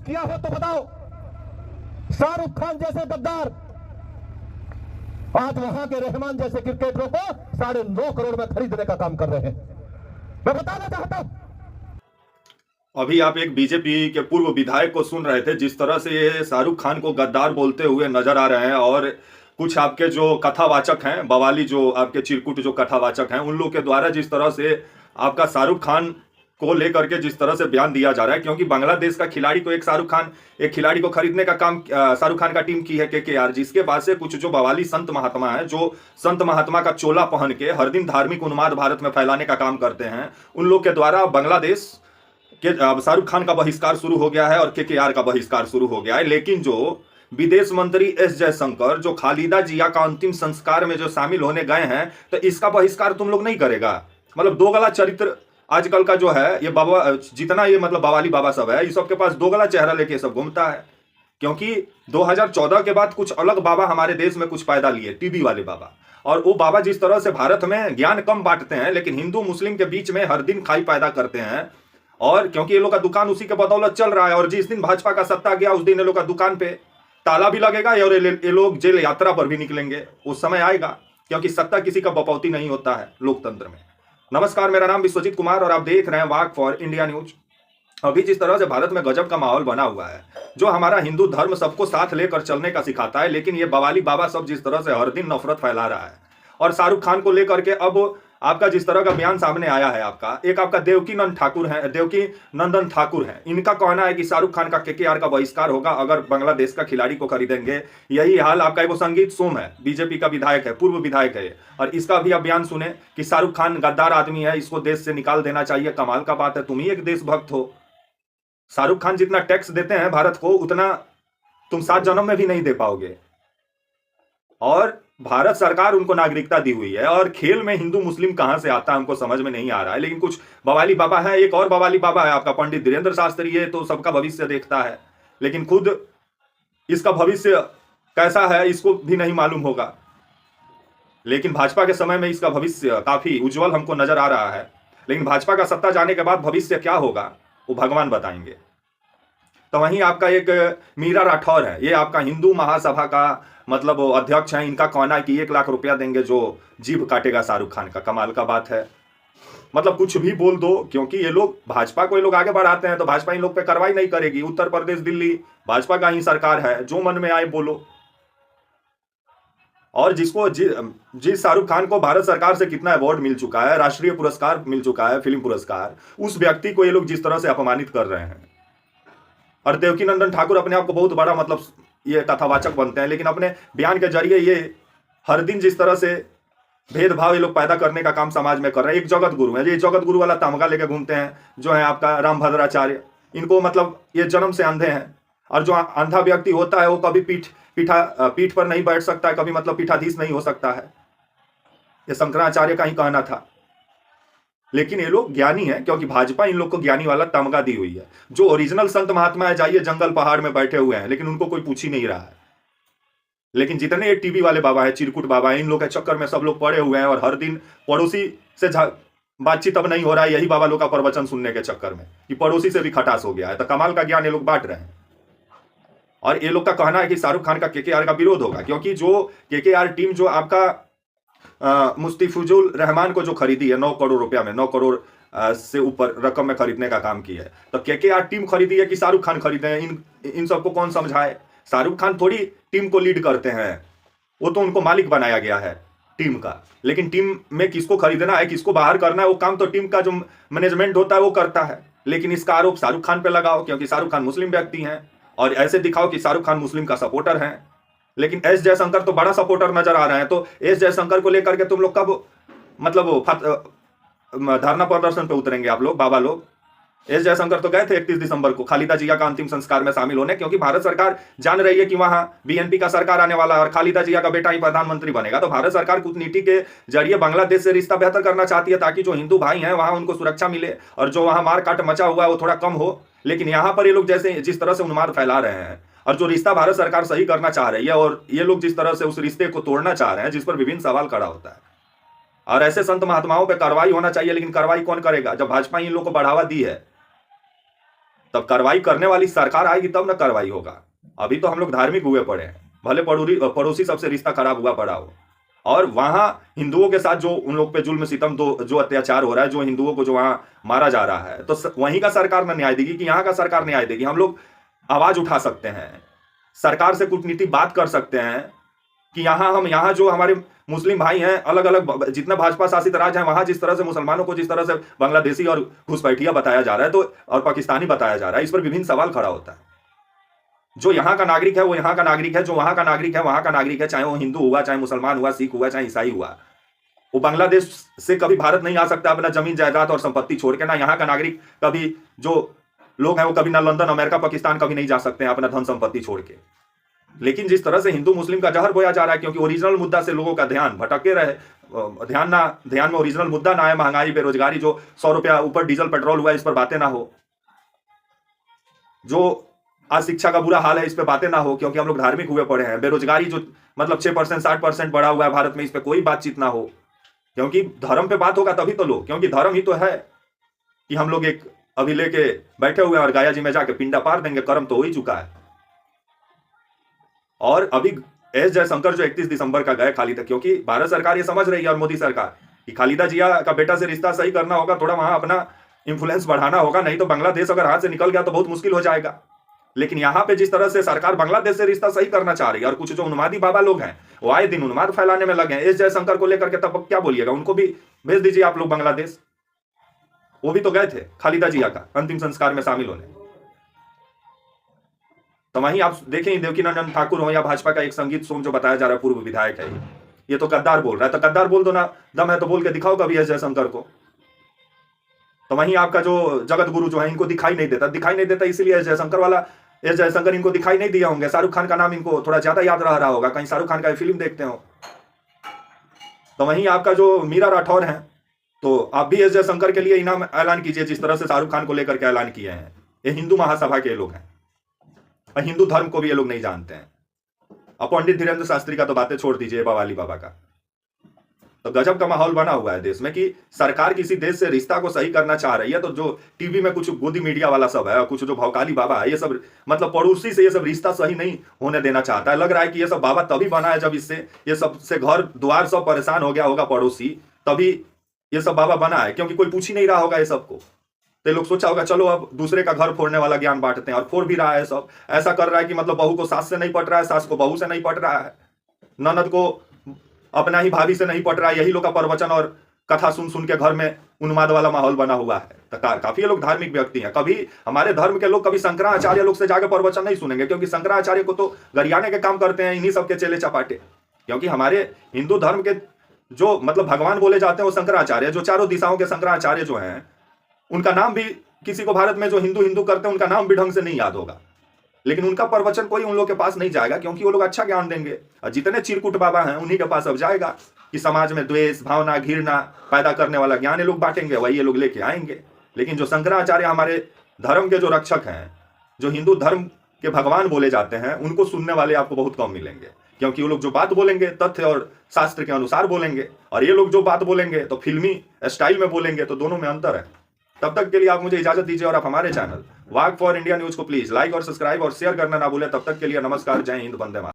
किया हो तो बताओ। शाहरुख खान जैसे गद्दार आज वहां के रहमान जैसे क्रिकेटरों को 9.5 करोड़ में खरीदने का काम कर रहे हैं। मैं बताना चाहता हूं। अभी आप एक बीजेपी के पूर्व विधायक को सुन रहे थे, जिस तरह से ये शाहरुख खान को गद्दार बोलते हुए नजर आ रहे हैं। और कुछ आपके जो कथावाचक हैं, बवाली जो आपके चिरकुट जो कथावाचक हैं, उन लोग के द्वारा जिस तरह से आपका शाहरुख खान को लेकर के जिस तरह से बयान दिया जा रहा है, क्योंकि बांग्लादेश का खिलाड़ी को एक खिलाड़ी को खरीदने का काम शाहरुख खान का टीम की है केकेआर, जिसके बाद से कुछ जो बवाली संत महात्मा है, जो संत महात्मा का चोला पहन के हर दिन धार्मिक उन्माद भारत में फैलाने का काम करते हैं, उन लोग के द्वारा बांग्लादेश के शाहरुख खान का बहिष्कार शुरू हो गया है और केकेआर का बहिष्कार शुरू हो गया है। लेकिन जो विदेश मंत्री एस जयशंकर जो खालिदा जिया का अंतिम संस्कार में जो शामिल होने गए हैं, तो इसका बहिष्कार तुम लोग नहीं करेगा। मतलब दो गला चरित्र आजकल का जो है, ये बाबा जितना ये मतलब बवाली बाबा सब है, इस सब के पास दो गला चेहरा लेके सब घूमता है। क्योंकि 2014 के बाद कुछ अलग बाबा हमारे देश में कुछ पैदा लिए, टीबी वाले बाबा। और वो बाबा जिस तरह से भारत में ज्ञान कम बांटते हैं, लेकिन हिंदू मुस्लिम के बीच में हर दिन खाई पैदा करते हैं। और क्योंकि ये लोग का दुकान उसी के बदौलत चल रहा है, और जिस दिन भाजपा का सत्ता गया उस दिन ये लोग का दुकान पे ताला भी लगेगा और ये लोग जेल यात्रा पर भी निकलेंगे। उस समय आएगा, क्योंकि सत्ता किसी का बपौती नहीं होता है लोकतंत्र में। नमस्कार, मेरा नाम विश्वजीत कुमार और आप देख रहे हैं वाक फॉर इंडिया न्यूज। अभी जिस तरह से भारत में गजब का माहौल बना हुआ है, जो हमारा हिंदू धर्म सबको साथ लेकर चलने का सिखाता है, लेकिन ये बवाली बाबा सब जिस तरह से हर दिन नफरत फैला रहा है। और शाहरुख खान को लेकर के अब आपका जिस तरह का बयान सामने आया है, आपका देवकी नंदन ठाकुर है, इनका कहना है कि शाहरुख खान का केकेआर का बहिष्कार होगा अगर बांग्लादेश का खिलाड़ी को खरीदेंगे। यही हाल आपका वो संगीत सोम है, बीजेपी का विधायक है, पूर्व विधायक है, और इसका भी आप बयान सुने कि शाहरुख खान गद्दार आदमी है, इसको देश से निकाल देना चाहिए। कमाल का बात है, तुम ही एक देशभक्त हो। शाहरुख खान जितना टैक्स देते हैं भारत को, उतना तुम 7 जन्म में भी नहीं दे पाओगे। और भारत सरकार उनको नागरिकता दी हुई है, और खेल में हिंदू मुस्लिम कहां से आता है हमको समझ में नहीं आ रहा है। लेकिन कुछ बवाली बाबा है, एक और बवाली बाबा है आपका पंडित धीरेन्द्र शास्त्री, है तो सबका भविष्य देखता है, लेकिन खुद इसका भविष्य कैसा है इसको भी नहीं मालूम होगा। लेकिन भाजपा के समय में इसका भविष्य काफी उज्जवल हमको नजर आ रहा है। लेकिन भाजपा का सत्ता जाने के बाद भविष्य क्या होगा वो भगवान बताएंगे। तो वहीं आपका एक मीरा राठौर है, ये आपका हिंदू महासभा का मतलब वो अध्यक्ष है। इनका कहना है कि 1 लाख रुपया देंगे जो जीभ काटेगा शाहरुख खान का। कमाल का बात है, मतलब कुछ भी बोल दो, क्योंकि ये लोग भाजपा को ये लोग आगे बढ़ाते हैं तो भाजपा इन लोग पे कार्रवाई नहीं करेगी। उत्तर प्रदेश दिल्ली भाजपा का ही सरकार है, जो मन में आए बोलो। और जिस शाहरुख खान को भारत सरकार से कितना अवार्ड मिल चुका है, राष्ट्रीय पुरस्कार मिल चुका है, फिल्म पुरस्कार, उस व्यक्ति को ये लोग जिस तरह से अपमानित कर रहे हैं। और देवकी नंदन ठाकुर अपने आप को बहुत बड़ा मतलब ये कथावाचक बनते हैं, लेकिन अपने बयान के जरिए ये हर दिन जिस तरह से भेदभाव ये लोग पैदा करने का काम समाज में कर रहे हैं। एक जगत गुरु है, ये जगत गुरु वाला तमगा लेके घूमते हैं, जो है आपका रामभद्राचार्य। इनको मतलब ये जन्म से अंधे हैं, और जो अंधा व्यक्ति होता है वो कभी पीठ पर नहीं बैठ सकता है, कभी मतलब पीठाधीश नहीं हो सकता है। ये शंकराचार्य का ही कहना था। लेकिन ये लोग ज्ञानी हैं, क्योंकि भाजपा इन लोग को ज्ञानी वाला तमगा दी हुई है। जो ओरिजिनल संत महात्मा है, जाइए जंगल पहाड़ में बैठे हुए हैं, लेकिन उनको कोई पूछ ही नहीं रहा है। लेकिन जितने ये टीवी वाले बाबा है, चिरकुट बाबा है, इन लोग के चक्कर में सब लोग पड़े हुए हैं, और हर दिन पड़ोसी से बातचीत अब नहीं हो रहा है, यही बाबा लोग का प्रवचन सुनने के चक्कर में, कि पड़ोसी से भी खटास हो गया है। तो कमाल का ज्ञान ये लोग बांट रहे हैं। और ये लोग का कहना है कि शाहरुख खान का केकेआर का विरोध होगा, क्योंकि जो केकेआर टीम जो आपका मुस्तफिजुल रहमान को जो खरीदी है 9 करोड़ रुपया में, 9 करोड़ से ऊपर रकम में खरीदने का काम किया है, तो केकेआर टीम खरीदी है कि शाहरुख खान खरीदे हैं, इन सबको कौन समझाए। शाहरुख खान थोड़ी टीम को लीड करते हैं, वो तो उनको मालिक बनाया गया है टीम का। लेकिन टीम में किसको खरीदना है, किसको बाहर करना है, वो काम तो टीम का जो मैनेजमेंट होता है वो करता है। लेकिन इसका आरोप शाहरुख खान पे लगाओ, क्योंकि शाहरुख खान मुस्लिम व्यक्ति हैं, और ऐसे दिखाओ कि शाहरुख खान मुस्लिम का सपोर्टर है। लेकिन एस जयशंकर तो बड़ा सपोर्टर नजर आ रहे हैं। तो एस जयशंकर को लेकर के तुम लोग कब मतलब धरना प्रदर्शन पे उतरेंगे आप लोग, बाबा लोग? एस जयशंकर तो गए थे 31 दिसंबर को खालिदा जिया का अंतिम संस्कार में शामिल होने, क्योंकि भारत सरकार जान रही है कि वहां बीएनपी का सरकार आने वाला है और खालिदा जिया का बेटा ही प्रधानमंत्री बनेगा। तो भारत सरकार कूटनीति के जरिए बांग्लादेश से रिश्ता बेहतर करना चाहती है, ताकि जो हिंदू भाई हैं वहां उनको सुरक्षा मिले, और जो वहां मार काट मचा हुआ है वो थोड़ा कम हो। लेकिन यहाँ पर ये लोग जिस तरह से उन्माद फैला रहे हैं, और जो रिश्ता भारत सरकार सही करना चाह रही है, और ये लोग जिस तरह से उस रिश्ते को तोड़ना चाह रहे हैं, जिस पर विभिन्न सवाल खड़ा होता है। और ऐसे संत महात्माओं पर कार्रवाई होना चाहिए, लेकिन कार्रवाई कौन करेगा जब भाजपा इन लोग को बढ़ावा दी है? तब कार्रवाई करने वाली सरकार आएगी तब ना कार्रवाई होगा। अभी तो हम लोग धार्मिक हुए पड़े हैं, भले पड़ोसी सबसे रिश्ता खराब हुआ पड़ा हो, और वहां हिंदुओं के साथ जो उन लोग पे जुल्म सितम जो अत्याचार हो रहा है, जो हिंदुओं को जो वहां मारा जा रहा है, तो वहीं का सरकार ना न्याय देगी कि यहाँ का सरकार न्याय देगी। हम लोग आवाज उठा सकते हैं, सरकार से कूटनीतिक बात कर सकते हैं कि यहाँ जो हमारे मुस्लिम भाई हैं, अलग अलग जितना भाजपा शासित राज्य है, वहां जिस तरह से मुसलमानों को जिस तरह से बांग्लादेशी और घुसपैठिया बताया जा रहा है, तो और पाकिस्तानी बताया जा रहा है, इस पर विभिन्न सवाल खड़ा होता है। जो यहाँ का नागरिक है वो यहाँ का नागरिक है, जो वहां का नागरिक है वहां का नागरिक है, चाहे वो हिंदू हुआ, चाहे मुसलमान हुआ, सिख हुआ, चाहे ईसाई हुआ। वो बांग्लादेश से कभी भारत नहीं आ सकता अपना जमीन जायदाद और संपत्ति छोड़ के, ना यहाँ का नागरिक कभी जो लोग हैं वो कभी ना लंदन, अमेरिका, पाकिस्तान कभी नहीं जा सकते हैं अपना धन संपत्ति छोड़ के। लेकिन जिस तरह से हिंदू मुस्लिम का जहर बोया जा रहा है, क्योंकि ओरिजिनल मुद्दा से लोगों का ध्यान भटके रहे, ध्यान में ओरिजिनल मुद्दा ना आए, महंगाई, बेरोजगारी, जो 100 रुपया ऊपर डीजल पेट्रोल हुआ है, इस पर बातें ना हो, जो आज शिक्षा का बुरा हाल है, इस पे बातें ना हो, क्योंकि हम लोग धार्मिक हुए पड़े हैं, बेरोजगारी जो मतलब 6% 60% बढ़ा हुआ है भारत में, इस पे कोई बातचीत ना हो, क्योंकि धर्म पे बात होगा तभी तो लोग, क्योंकि धर्म ही तो है कि हम लोग एक अभी लेके बैठे हुए हैं और गाया जी में जाके पिंडा पार देंगे, कर्म तो हो ही चुका है। और अभी एस जयशंकर जो 31 दिसंबर का गए खालिदा, क्योंकि भारत सरकार ये समझ रही है और मोदी सरकार कि खालिदा जिया का बेटा से रिश्ता सही करना होगा, थोड़ा वहां अपना इंफ्लुएंस बढ़ाना होगा, नहीं तो बांग्लादेश अगर हाथ से निकल गया तो बहुत मुश्किल हो जाएगा। लेकिन यहाँ पे जिस तरह से सरकार बांग्लादेश से रिश्ता सही करना चाह रही है, और कुछ जो उन्मादी बाबा लोग हैं वो आए दिन उन्माद फैलाने में लगे हैं एस जयशंकर को लेकर के, तब क्या बोलिएगा? उनको भी भेज दीजिए आप लोग बांग्लादेश, वो भी तो गए थे खालिदा जिया का अंतिम संस्कार में शामिल होने। तो वहीं आप देखें देवकीनंदन ठाकुर हो या भाजपा का एक संगीत सोम जो बताया जा रहा है पूर्व विधायक है, ये तो गद्दार बोल रहा है, तो गद्दार बोल दो ना, दम है तो बोल के दिखाओ कभी एस जयशंकर को। तो वहीं आपका जो जगत गुरु जो है इनको दिखाई नहीं देता, इसीलिए एस जयशंकर इनको दिखाई नहीं दिया होंगे। शाहरुख खान का नाम इनको थोड़ा ज्यादा याद रह रहा होगा, कहीं शाहरुख खान का फिल्म देखते हो। तो वहीं आपका जो मीरा राठौर है, तो आप भी एस जयशंकर के लिए इनाम ऐलान कीजिए, जिस तरह से शाहरुख खान को लेकर के ऐलान किए हैं। ये हिंदू महासभा के लोग हैं और हिंदू धर्म को भी ये लोग नहीं जानते हैं। अब पंडित धीरेन्द्र शास्त्री का तो बातें छोड़ दीजिए, बवाली बाबा का। तो गजब का माहौल बना हुआ है देश में कि सरकार किसी देश से रिश्ता को सही करना चाह रही है, तो जो टीवी में कुछ गोदी मीडिया वाला सब है और कुछ जो भौकाली बाबा है, ये सब मतलब पड़ोसी से ये सब रिश्ता सही नहीं होने देना चाहता है। लग रहा है कि ये सब बाबा तभी बना है जब इससे ये सबसे घर द्वार सब परेशान हो गया होगा पड़ोसी, तभी ये सब बाबा बना है, क्योंकि कोई पूछ ही नहीं रहा होगा ये सबको। तो लोग सोचा होगा चलो अब दूसरे का घर फोड़ने वाला ज्ञान बांटते हैं, और फोड़ भी रहा है सब। ऐसा कर रहा है कि मतलब बहू को सास से नहीं पट रहा है, सास को बहू से नहीं पट रहा है, ननद को अपना ही भाभी से नहीं पट रहा है। यही लोग का प्रवचन और कथा सुन सुन के घर में उन्माद वाला माहौल बना हुआ है। तो काफी लोग धार्मिक व्यक्ति हैं, कभी हमारे धर्म के लोग कभी शंकराचार्य लोग से जाकर प्रवचन नहीं सुनेंगे, क्योंकि शंकराचार्य को तो गरियाने के काम करते हैं इन्हीं सबके चेले चपाटे। क्योंकि हमारे हिंदू धर्म के जो मतलब भगवान बोले जाते हैं वो शंकराचार्य, जो चारों दिशाओं के शंकराचार्य जो हैं, उनका नाम भी किसी को भारत में जो हिंदू करते हैं उनका नाम भी ढंग से नहीं याद होगा, लेकिन उनका प्रवचन कोई उन लोग के पास नहीं जाएगा, क्योंकि वो लोग अच्छा ज्ञान देंगे। और जितने चिरकुट बाबा हैं उन्हीं के पास अब जाएगा कि समाज में द्वेष भावना घृणा पैदा करने वाला ज्ञान ये लोग बांटेंगे, वही ये लोग लेके आएंगे। लेकिन जो शंकराचार्य हमारे धर्म के जो रक्षक हैं, जो हिंदू धर्म के भगवान बोले जाते हैं, उनको सुनने वाले आपको बहुत कम मिलेंगे, क्योंकि वो लोग जो बात बोलेंगे तथ्य और शास्त्र के अनुसार बोलेंगे, और ये लोग जो बात बोलेंगे तो फिल्मी स्टाइल में बोलेंगे, तो दोनों में अंतर है। तब तक के लिए आप मुझे इजाजत दीजिए, और आप हमारे channel walk for India news को प्लीज लाइक और सब्सक्राइब और शेयर करना ना भूलें। तब तक के लिए नमस्कार, जय हिंद, वंदे मातरम।